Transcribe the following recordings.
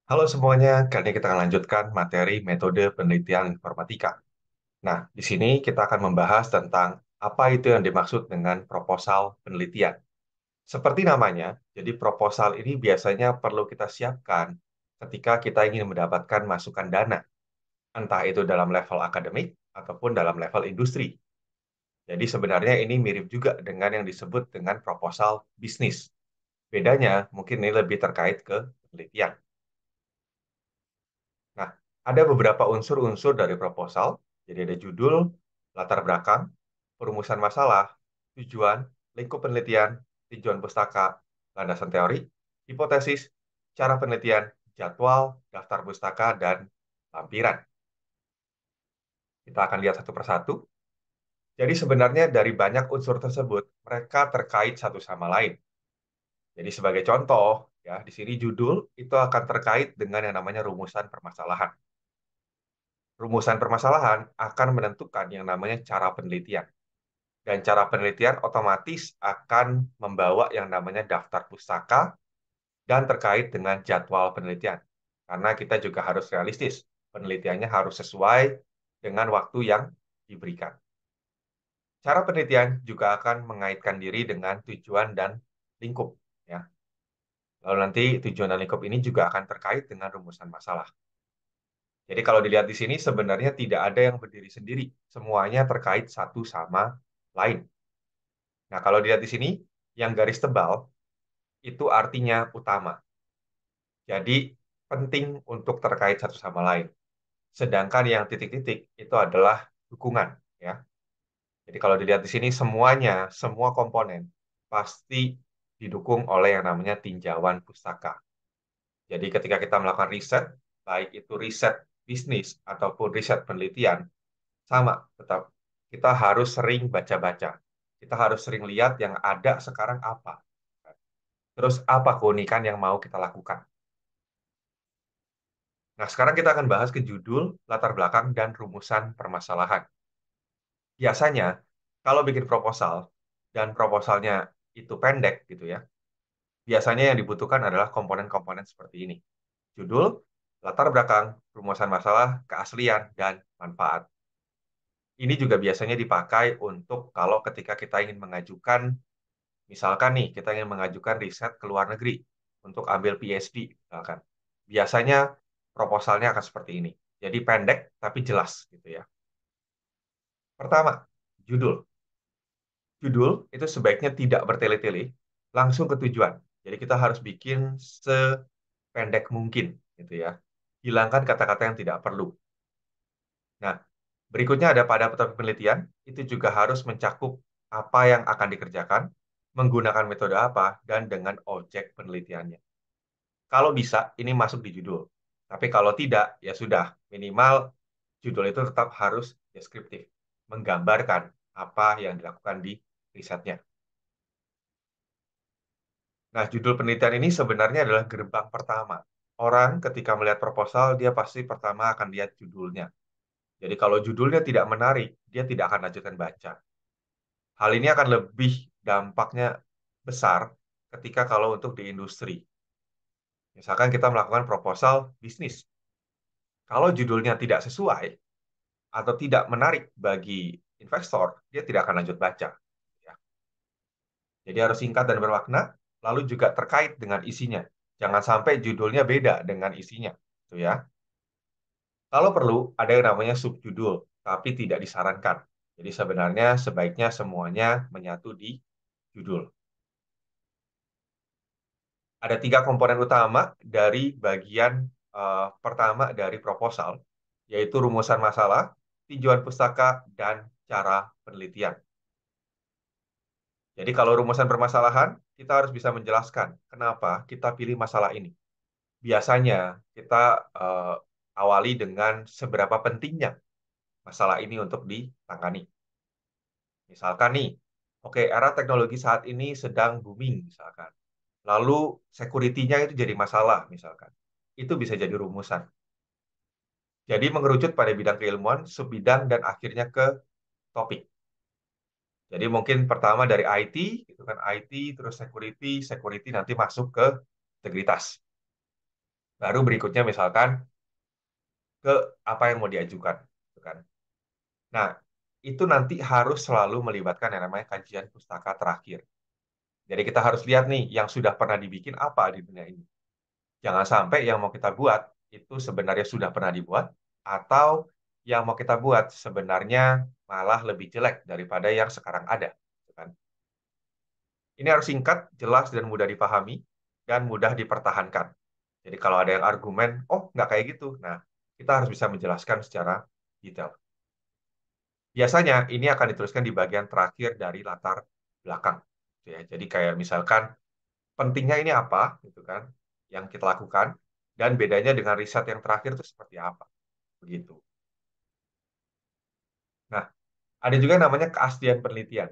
Halo semuanya, kali ini kita akan lanjutkan materi metode penelitian informatika. Nah, di sini kita akan membahas tentang apa itu yang dimaksud dengan proposal penelitian. Seperti namanya, jadi proposal ini biasanya perlu kita siapkan ketika kita ingin mendapatkan masukan dana, entah itu dalam level akademik ataupun dalam level industri. Jadi sebenarnya ini mirip juga dengan yang disebut dengan proposal bisnis. Bedanya mungkin ini lebih terkait ke penelitian. Nah, ada beberapa unsur-unsur dari proposal. Jadi ada judul, latar belakang, perumusan masalah, tujuan, lingkup penelitian, tinjauan pustaka, landasan teori, hipotesis, cara penelitian, jadwal, daftar pustaka, dan lampiran. Kita akan lihat satu persatu. Jadi sebenarnya dari banyak unsur tersebut, mereka terkait satu sama lain. Jadi sebagai contoh, ya di sini judul itu akan terkait dengan yang namanya rumusan permasalahan. Rumusan permasalahan akan menentukan yang namanya cara penelitian. Dan cara penelitian otomatis akan membawa yang namanya daftar pustaka dan terkait dengan jadwal penelitian. Karena kita juga harus realistis. Penelitiannya harus sesuai dengan waktu yang diberikan. Cara penelitian juga akan mengaitkan diri dengan tujuan dan lingkup. Ya. Lalu nanti tujuan dan lingkup ini juga akan terkait dengan rumusan masalah. Jadi kalau dilihat di sini sebenarnya tidak ada yang berdiri sendiri. Semuanya terkait satu sama lain. Nah, kalau dilihat di sini, yang garis tebal itu artinya utama. Jadi penting untuk terkait satu sama lain. Sedangkan yang titik-titik itu adalah dukungan, ya. Jadi kalau dilihat di sini semuanya, semua komponen pasti didukung oleh yang namanya tinjauan pustaka. Jadi ketika kita melakukan riset, baik itu riset bisnis ataupun riset penelitian, sama, tetap kita harus sering baca-baca. Kita harus sering lihat yang ada sekarang apa. Terus apa keunikan yang mau kita lakukan. Nah, sekarang kita akan bahas ke judul, latar belakang, dan rumusan permasalahan. Biasanya, kalau bikin proposal, dan proposalnya itu pendek gitu ya, biasanya yang dibutuhkan adalah komponen-komponen seperti ini. Judul, latar belakang, rumusan masalah, keaslian, dan manfaat. Ini juga biasanya dipakai untuk kalau ketika kita ingin mengajukan. Misalkan nih, kita ingin mengajukan riset ke luar negeri untuk ambil PhD, misalkan. Biasanya proposalnya akan seperti ini. Jadi pendek tapi jelas gitu ya. Pertama, judul. Judul itu sebaiknya tidak bertele-tele, langsung ke tujuan. Jadi kita harus bikin sependek mungkin gitu ya. Hilangkan kata-kata yang tidak perlu. Nah, berikutnya ada pada topik penelitian, itu juga harus mencakup apa yang akan dikerjakan, menggunakan metode apa, dan dengan objek penelitiannya. Kalau bisa, ini masuk di judul. Tapi kalau tidak, ya sudah. Minimal judul itu tetap harus deskriptif. Menggambarkan apa yang dilakukan di risetnya. Nah, judul penelitian ini sebenarnya adalah gerbang pertama. Orang ketika melihat proposal, dia pasti pertama akan lihat judulnya. Jadi kalau judulnya tidak menarik, dia tidak akan lanjutkan baca. Hal ini akan lebih dampaknya besar ketika kalau untuk di industri. Misalkan kita melakukan proposal bisnis. Kalau judulnya tidak sesuai, atau tidak menarik bagi investor, dia tidak akan lanjut baca. Ya. Jadi harus singkat dan bermakna, lalu juga terkait dengan isinya. Jangan sampai judulnya beda dengan isinya. Itu ya. Kalau perlu, ada yang namanya subjudul, tapi tidak disarankan. Jadi sebenarnya sebaiknya semuanya menyatu di judul. Ada tiga komponen utama dari bagian pertama dari proposal, yaitu rumusan masalah, tinjauan pustaka, dan cara penelitian. Jadi kalau rumusan permasalahan, kita harus bisa menjelaskan kenapa kita pilih masalah ini. Biasanya kita eh, awali dengan seberapa pentingnya masalah ini untuk ditangani. Misalkan nih, oke, era teknologi saat ini sedang booming misalkan. Lalu security-nya itu jadi masalah misalkan. Itu bisa jadi rumusan. Jadi mengerucut pada bidang keilmuan, subbidang, dan akhirnya ke topik. Jadi mungkin pertama dari IT, itu kan IT, terus security, security nanti masuk ke integritas. Baru berikutnya misalkan ke apa yang mau diajukan, gitu kan. Nah, itu nanti harus selalu melibatkan yang namanya kajian pustaka terakhir. Jadi kita harus lihat nih yang sudah pernah dibikin apa di dunia ini. Jangan sampai yang mau kita buat itu sebenarnya sudah pernah dibuat atau yang mau kita buat sebenarnya malah lebih jelek daripada yang sekarang ada, gitu kan. Ini harus singkat, jelas, dan mudah dipahami, dan mudah dipertahankan. Jadi kalau ada yang argumen, oh nggak kayak gitu. Nah, kita harus bisa menjelaskan secara detail. Biasanya ini akan dituliskan di bagian terakhir dari latar belakang. Gitu ya. Jadi kayak misalkan pentingnya ini apa, gitu kan, yang kita lakukan, dan bedanya dengan riset yang terakhir itu seperti apa, begitu. Nah, ada juga yang namanya keaslian penelitian.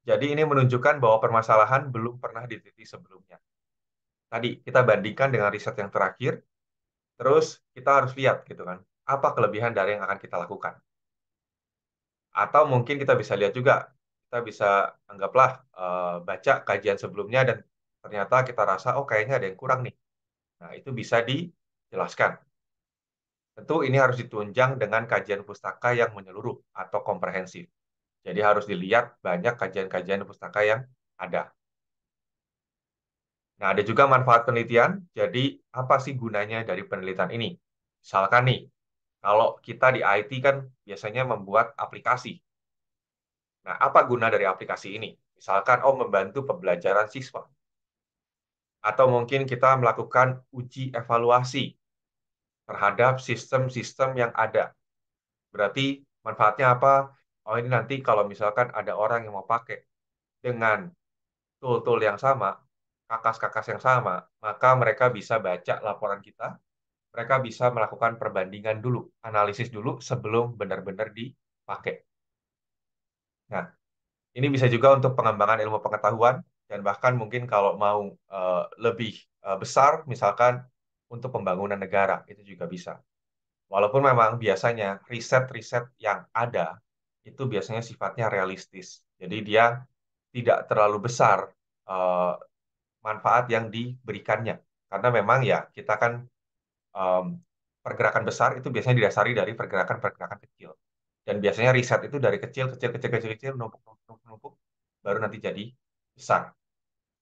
Jadi ini menunjukkan bahwa permasalahan belum pernah diteliti sebelumnya. Tadi kita bandingkan dengan riset yang terakhir, terus kita harus lihat gitu kan, apa kelebihan dari yang akan kita lakukan. Atau mungkin kita bisa lihat juga, kita bisa anggaplah baca kajian sebelumnya dan ternyata kita rasa, oh kayaknya ada yang kurang nih. Nah, itu bisa dijelaskan. Tentu ini harus ditunjang dengan kajian pustaka yang menyeluruh atau komprehensif. Jadi harus dilihat banyak kajian-kajian pustaka yang ada. Nah, ada juga manfaat penelitian. Jadi, apa sih gunanya dari penelitian ini? Misalkan nih, kalau kita di IT kan biasanya membuat aplikasi. Nah, apa guna dari aplikasi ini? Misalkan, oh membantu pembelajaran siswa. Atau mungkin kita melakukan uji evaluasi terhadap sistem-sistem yang ada. Berarti manfaatnya apa? Oh ini nanti kalau misalkan ada orang yang mau pakai dengan tool-tool yang sama, kakas-kakas yang sama, maka mereka bisa baca laporan kita, mereka bisa melakukan perbandingan dulu, analisis dulu sebelum benar-benar dipakai. Nah, ini bisa juga untuk pengembangan ilmu pengetahuan dan bahkan mungkin kalau mau lebih besar, misalkan untuk pembangunan negara, itu juga bisa. Walaupun memang biasanya riset-riset yang ada itu biasanya sifatnya realistis. Jadi dia tidak terlalu besar eh, manfaat yang diberikannya. Karena memang ya kita kan em, pergerakan besar itu biasanya didasari dari pergerakan-pergerakan kecil. Dan biasanya riset itu dari kecil, kecil, kecil, kecil, kecil, numpuk, numpuk, numpuk, baru nanti jadi besar.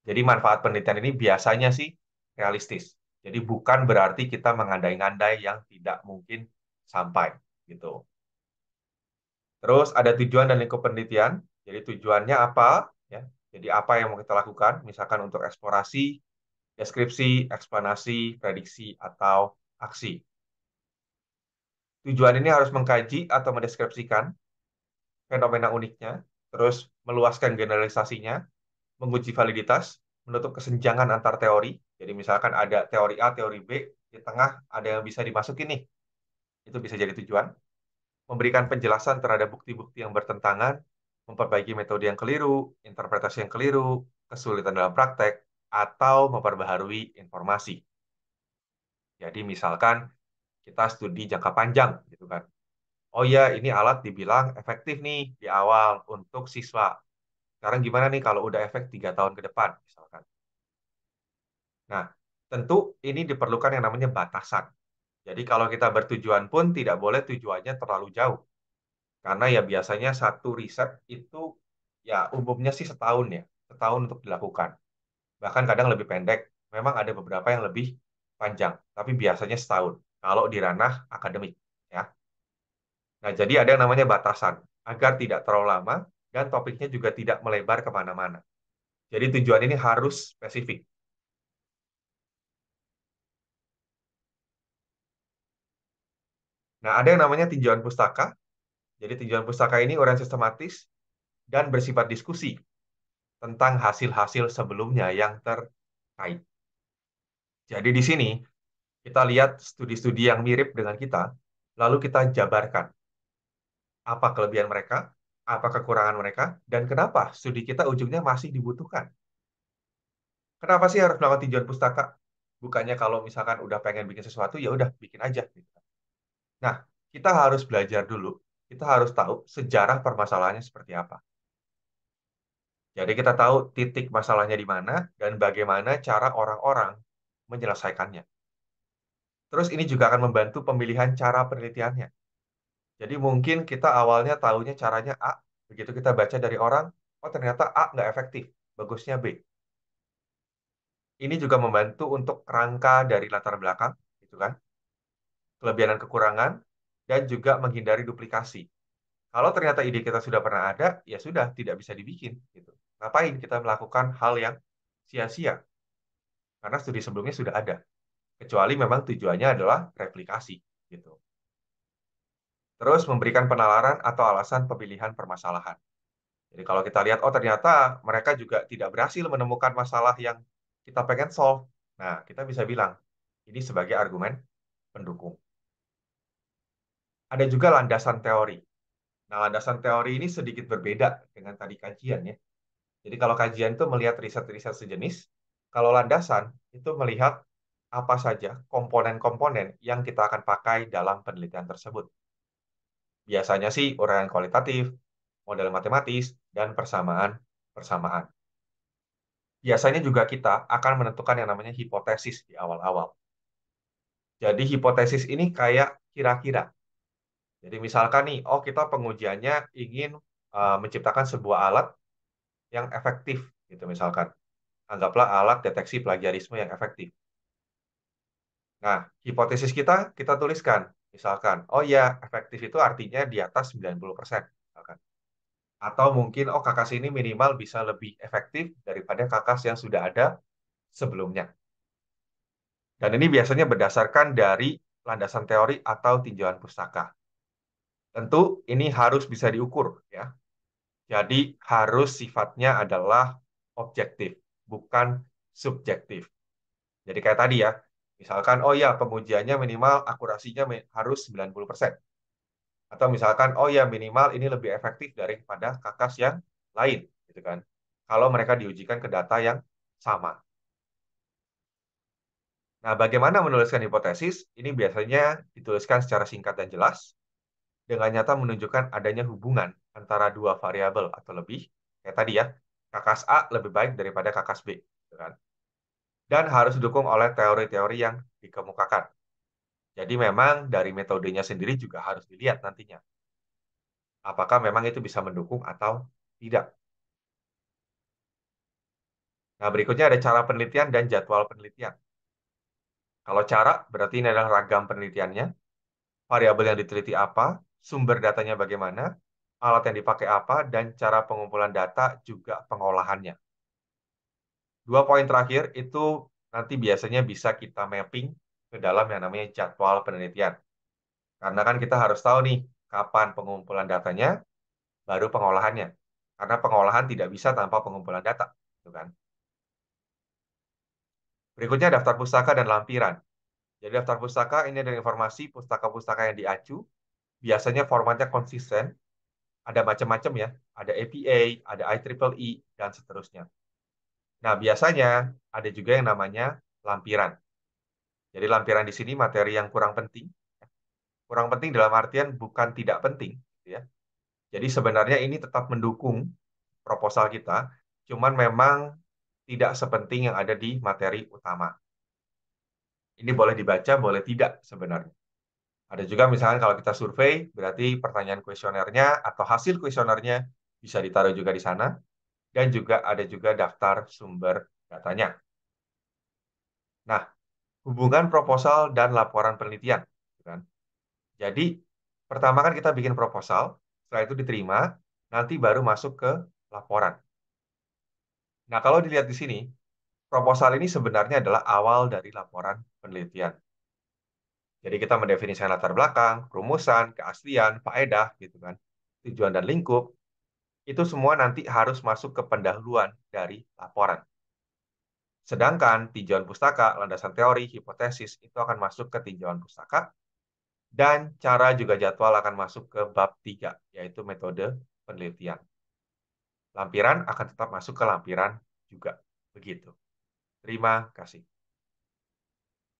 Jadi manfaat penelitian ini biasanya sih realistis. Jadi bukan berarti kita mengandai-ngandai yang tidak mungkin sampai gitu. Terus ada tujuan dan lingkup penelitian. Jadi tujuannya apa? Ya. Jadi apa yang mau kita lakukan? Misalkan untuk eksplorasi, deskripsi, eksplanasi, prediksi, atau aksi. Tujuan ini harus mengkaji atau mendeskripsikan fenomena uniknya, terus meluaskan generalisasinya, menguji validitas, menutup kesenjangan antar teori. Jadi misalkan ada teori A, teori B, di tengah ada yang bisa dimasukin nih. Itu bisa jadi tujuan. Memberikan penjelasan terhadap bukti-bukti yang bertentangan, memperbaiki metode yang keliru, interpretasi yang keliru, kesulitan dalam praktek, atau memperbaharui informasi. Jadi misalkan kita studi jangka panjang gitu kan. Oh ya, ini alat dibilang efektif nih di awal untuk siswa. Sekarang gimana nih kalau udah efek 3 tahun ke depan misalkan. Nah, tentu ini diperlukan yang namanya batasan. Jadi kalau kita bertujuan pun tidak boleh tujuannya terlalu jauh. Karena ya biasanya satu riset itu ya umumnya sih setahun ya. Setahun untuk dilakukan. Bahkan kadang lebih pendek. Memang ada beberapa yang lebih panjang. Tapi biasanya setahun. Kalau di ranah akademik. Ya. Nah, jadi ada yang namanya batasan. Agar tidak terlalu lama dan topiknya juga tidak melebar kemana-mana. Jadi tujuan ini harus spesifik. Nah, ada yang namanya tinjauan pustaka. Jadi tinjauan pustaka ini uraian sistematis dan bersifat diskusi tentang hasil-hasil sebelumnya yang terkait. Jadi di sini kita lihat studi-studi yang mirip dengan kita, lalu kita jabarkan apa kelebihan mereka, apa kekurangan mereka, dan kenapa studi kita ujungnya masih dibutuhkan. Kenapa sih harus melakukan tinjauan pustaka? Bukannya kalau misalkan udah pengen bikin sesuatu, ya udah bikin aja. Gitu. Nah, kita harus belajar dulu, kita harus tahu sejarah permasalahannya seperti apa. Jadi kita tahu titik masalahnya di mana dan bagaimana cara orang-orang menyelesaikannya. Terus ini juga akan membantu pemilihan cara penelitiannya. Jadi mungkin kita awalnya tahunya caranya A, begitu kita baca dari orang, oh ternyata A nggak efektif, bagusnya B. Ini juga membantu untuk kerangka dari latar belakang, gitu kan, kelebihan dan kekurangan, dan juga menghindari duplikasi. Kalau ternyata ide kita sudah pernah ada, ya sudah, tidak bisa dibikin. Gitu. Ngapain kita melakukan hal yang sia-sia? Karena studi sebelumnya sudah ada. Kecuali memang tujuannya adalah replikasi. Gitu. Terus memberikan penalaran atau alasan pemilihan permasalahan. Jadi kalau kita lihat, oh ternyata mereka juga tidak berhasil menemukan masalah yang kita pengen solve. Nah, kita bisa bilang, ini sebagai argumen pendukung. Ada juga landasan teori. Nah, landasan teori ini sedikit berbeda dengan tadi kajian ya. Jadi kalau kajian itu melihat riset-riset sejenis, kalau landasan itu melihat apa saja komponen-komponen yang kita akan pakai dalam penelitian tersebut. Biasanya sih uraian kualitatif, model matematis, dan persamaan-persamaan. Biasanya juga kita akan menentukan yang namanya hipotesis di awal-awal. Jadi hipotesis ini kayak kira-kira. Jadi misalkan nih, oh kita pengujiannya ingin menciptakan sebuah alat yang efektif, gitu misalkan. Anggaplah alat deteksi plagiarisme yang efektif. Nah, hipotesis kita tuliskan. Misalkan, oh ya, efektif itu artinya di atas 90%. Misalkan. Atau mungkin, oh kakas ini minimal bisa lebih efektif daripada kakas yang sudah ada sebelumnya. Dan ini biasanya berdasarkan dari landasan teori atau tinjauan pustaka. Tentu ini harus bisa diukur, ya. Jadi harus sifatnya adalah objektif, bukan subjektif. Jadi kayak tadi ya, misalkan, oh ya pengujiannya minimal akurasinya harus 90%. Atau misalkan, oh ya minimal ini lebih efektif daripada kakas yang lain, gitu kan. Kalau mereka diujikan ke data yang sama. Nah, bagaimana menuliskan hipotesis? Ini biasanya dituliskan secara singkat dan jelas, dengan nyata menunjukkan adanya hubungan antara dua variabel atau lebih. Kayak tadi ya, kakas A lebih baik daripada kakas B, gitu kan. Dan harus didukung oleh teori-teori yang dikemukakan. Jadi memang dari metodenya sendiri juga harus dilihat nantinya. Apakah memang itu bisa mendukung atau tidak. Nah, berikutnya ada cara penelitian dan jadwal penelitian. Kalau cara, berarti ini adalah ragam penelitiannya, variabel yang diteliti apa, sumber datanya bagaimana, alat yang dipakai apa, dan cara pengumpulan data juga pengolahannya. Dua poin terakhir itu nanti biasanya bisa kita mapping ke dalam yang namanya jadwal penelitian. Karena kan kita harus tahu nih, kapan pengumpulan datanya, baru pengolahannya. Karena pengolahan tidak bisa tanpa pengumpulan data. Gitu kan? Berikutnya daftar pustaka dan lampiran. Jadi daftar pustaka ini adalah informasi pustaka-pustaka yang diacu. Biasanya formatnya konsisten, ada macam-macam ya. Ada APA, ada IEEE, dan seterusnya. Nah, biasanya ada juga yang namanya lampiran. Jadi lampiran di sini materi yang kurang penting. Kurang penting dalam artian bukan tidak penting. Gitu ya. Jadi sebenarnya ini tetap mendukung proposal kita, cuman memang tidak sepenting yang ada di materi utama. Ini boleh dibaca, boleh tidak sebenarnya. Ada juga misalnya kalau kita survei, berarti pertanyaan kuesionernya atau hasil kuesionernya bisa ditaruh juga di sana. Dan juga ada juga daftar sumber datanya. Nah, hubungan proposal dan laporan penelitian. Gitu kan. Jadi, pertama kan kita bikin proposal, setelah itu diterima, nanti baru masuk ke laporan. Nah, kalau dilihat di sini, proposal ini sebenarnya adalah awal dari laporan penelitian. Jadi kita mendefinisikan latar belakang, rumusan, keaslian, faedah, gitu kan, tujuan dan lingkup, itu semua nanti harus masuk ke pendahuluan dari laporan. Sedangkan tinjauan pustaka, landasan teori, hipotesis, itu akan masuk ke tinjauan pustaka, dan cara juga jadwal akan masuk ke bab 3, yaitu metode penelitian. Lampiran akan tetap masuk ke lampiran juga. Begitu. Terima kasih.